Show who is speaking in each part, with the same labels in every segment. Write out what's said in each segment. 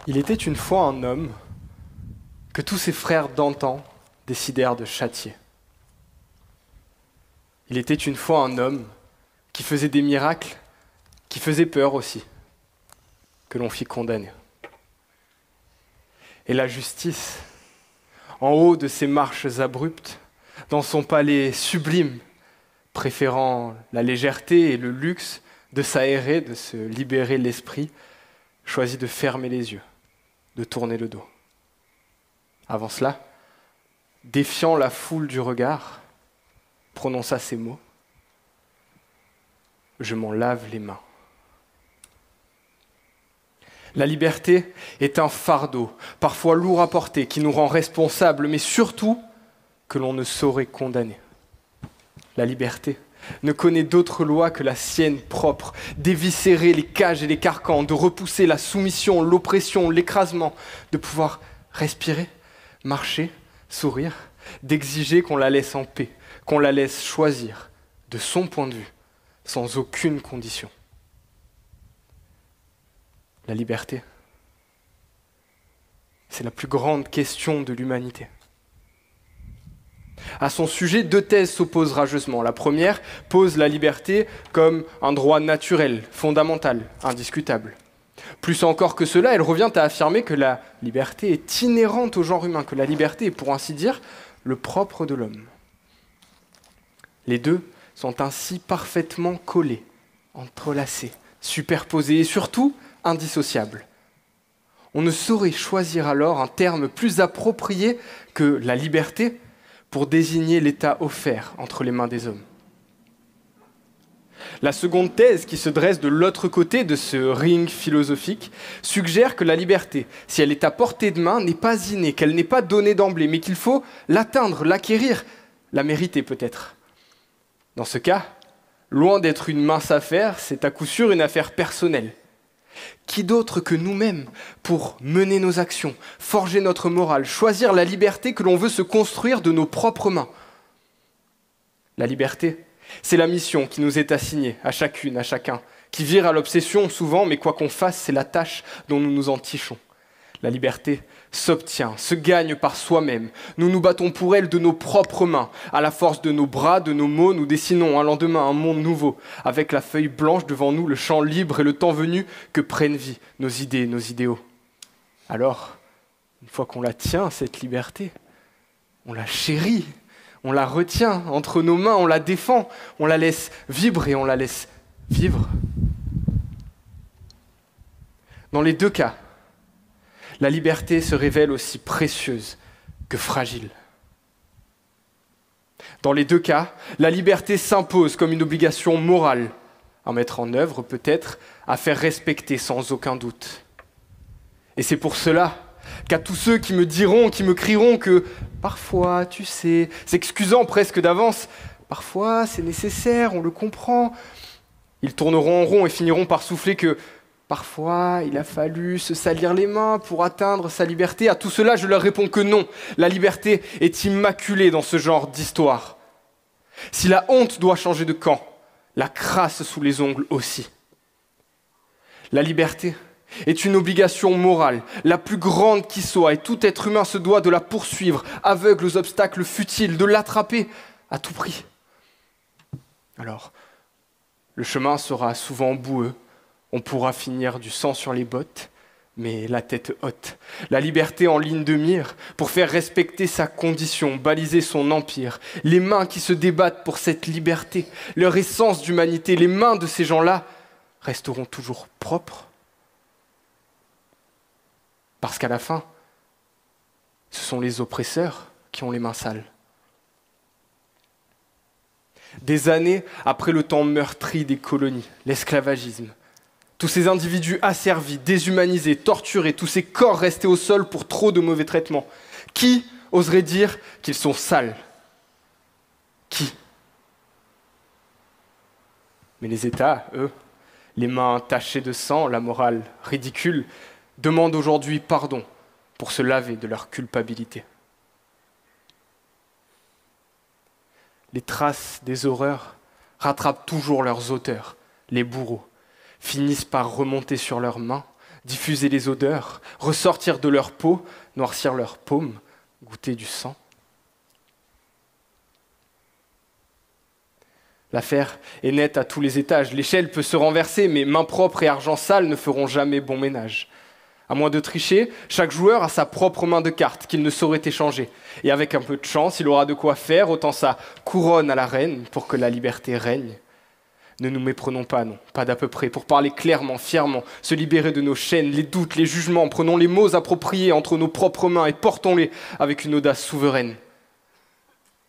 Speaker 1: Il était une fois un homme que tous ses frères d'antan décidèrent de châtier. Il était une fois un homme qui faisait des miracles, qui faisait peur aussi, que l'on fit condamner. Et la justice, en haut de ses marches abruptes, dans son palais sublime, préférant la légèreté et le luxe de s'aérer, de se libérer l'esprit, choisit de fermer les yeux, de tourner le dos. Avant cela, défiant la foule du regard, prononça ces mots : « Je m'en lave les mains ». La liberté est un fardeau, parfois lourd à porter, qui nous rend responsables, mais surtout que l'on ne saurait condamner. La liberté ne connaît d'autre loi que la sienne propre, d'éviscérer les cages et les carcans, de repousser la soumission, l'oppression, l'écrasement, de pouvoir respirer, marcher, sourire, d'exiger qu'on la laisse en paix, qu'on la laisse choisir de son point de vue, sans aucune condition. La liberté, c'est la plus grande question de l'humanité. À son sujet, deux thèses s'opposent rageusement. La première pose la liberté comme un droit naturel, fondamental, indiscutable. Plus encore que cela, elle revient à affirmer que la liberté est inhérente au genre humain, que la liberté est, pour ainsi dire, le propre de l'homme. Les deux sont ainsi parfaitement collés, entrelacés, superposés et surtout indissociables. On ne saurait choisir alors un terme plus approprié que la liberté pour désigner l'état offert entre les mains des hommes. La seconde thèse, qui se dresse de l'autre côté de ce ring philosophique, suggère que la liberté, si elle est à portée de main, n'est pas innée, qu'elle n'est pas donnée d'emblée, mais qu'il faut l'atteindre, l'acquérir, la mériter peut-être. Dans ce cas, loin d'être une mince affaire, c'est à coup sûr une affaire personnelle. Qui d'autre que nous-mêmes pour mener nos actions, forger notre morale, choisir la liberté que l'on veut se construire de nos propres mains ? La liberté, c'est la mission qui nous est assignée, à chacune, à chacun, qui vire à l'obsession souvent, mais quoi qu'on fasse, c'est la tâche dont nous nous entichons. La liberté s'obtient, se gagne par soi-même. Nous nous battons pour elle de nos propres mains. À la force de nos bras, de nos mots, nous dessinons un lendemain un monde nouveau, avec la feuille blanche devant nous, le champ libre et le temps venu que prennent vie nos idées, nos idéaux. Alors, une fois qu'on la tient, cette liberté, on la chérit, on la retient entre nos mains, on la défend, on la laisse vibrer, on la laisse vivre. Dans les deux cas, la liberté se révèle aussi précieuse que fragile. Dans les deux cas, la liberté s'impose comme une obligation morale, à mettre en œuvre peut-être, à faire respecter sans aucun doute. Et c'est pour cela qu'à tous ceux qui me diront, qui me crieront que parfois, tu sais, s'excusant presque d'avance, parfois c'est nécessaire, on le comprend, ils tourneront en rond et finiront par souffler que parfois, il a fallu se salir les mains pour atteindre sa liberté. À tout cela, je leur réponds que non. La liberté est immaculée dans ce genre d'histoire. Si la honte doit changer de camp, la crasse sous les ongles aussi. La liberté est une obligation morale, la plus grande qui soit, et tout être humain se doit de la poursuivre, aveugle aux obstacles futiles, de l'attraper à tout prix. Alors, le chemin sera souvent boueux. On pourra finir du sang sur les bottes, mais la tête haute. La liberté en ligne de mire, pour faire respecter sa condition, baliser son empire. Les mains qui se débattent pour cette liberté, leur essence d'humanité, les mains de ces gens-là resteront toujours propres. Parce qu'à la fin, ce sont les oppresseurs qui ont les mains sales. Des années après le temps meurtri des colonies, l'esclavagisme, tous ces individus asservis, déshumanisés, torturés, tous ces corps restés au sol pour trop de mauvais traitements. Qui oserait dire qu'ils sont sales ? Qui ? Mais les États, eux, les mains tachées de sang, la morale ridicule, demandent aujourd'hui pardon pour se laver de leur culpabilité. Les traces des horreurs rattrapent toujours leurs auteurs, les bourreaux, finissent par remonter sur leurs mains, diffuser les odeurs, ressortir de leur peau, noircir leurs paumes, goûter du sang. L'affaire est nette à tous les étages. L'échelle peut se renverser, mais main propre et argent sale ne feront jamais bon ménage. À moins de tricher, chaque joueur a sa propre main de cartes qu'il ne saurait échanger. Et avec un peu de chance, il aura de quoi faire autant sa couronne à la reine pour que la liberté règne. Ne nous méprenons pas, non, pas d'à peu près, pour parler clairement, fièrement, se libérer de nos chaînes, les doutes, les jugements, prenons les mots appropriés entre nos propres mains et portons-les avec une audace souveraine.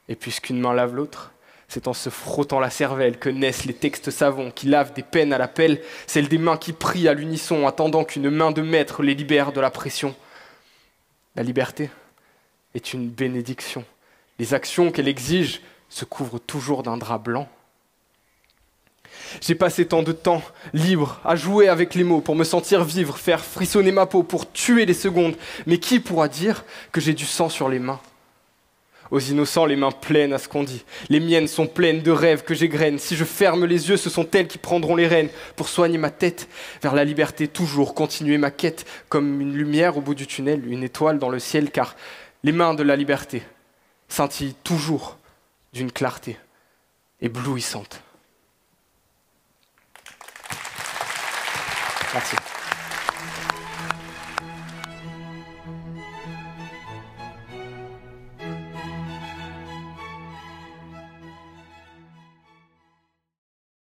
Speaker 1: Et puisqu'une main lave l'autre, c'est en se frottant la cervelle que naissent les textes savants qui lavent des peines à la pelle, celles des mains qui prient à l'unisson, attendant qu'une main de maître les libère de la pression. La liberté est une bénédiction. Les actions qu'elle exige se couvrent toujours d'un drap blanc. J'ai passé tant de temps libre à jouer avec les mots pour me sentir vivre, faire frissonner ma peau, pour tuer les secondes. Mais qui pourra dire que j'ai du sang sur les mains ? Aux innocents, les mains pleines à ce qu'on dit. Les miennes sont pleines de rêves que j'égrène. Si je ferme les yeux, ce sont elles qui prendront les rênes pour soigner ma tête vers la liberté, toujours continuer ma quête comme une lumière au bout du tunnel, une étoile dans le ciel, car les mains de la liberté scintillent toujours d'une clarté éblouissante. Merci.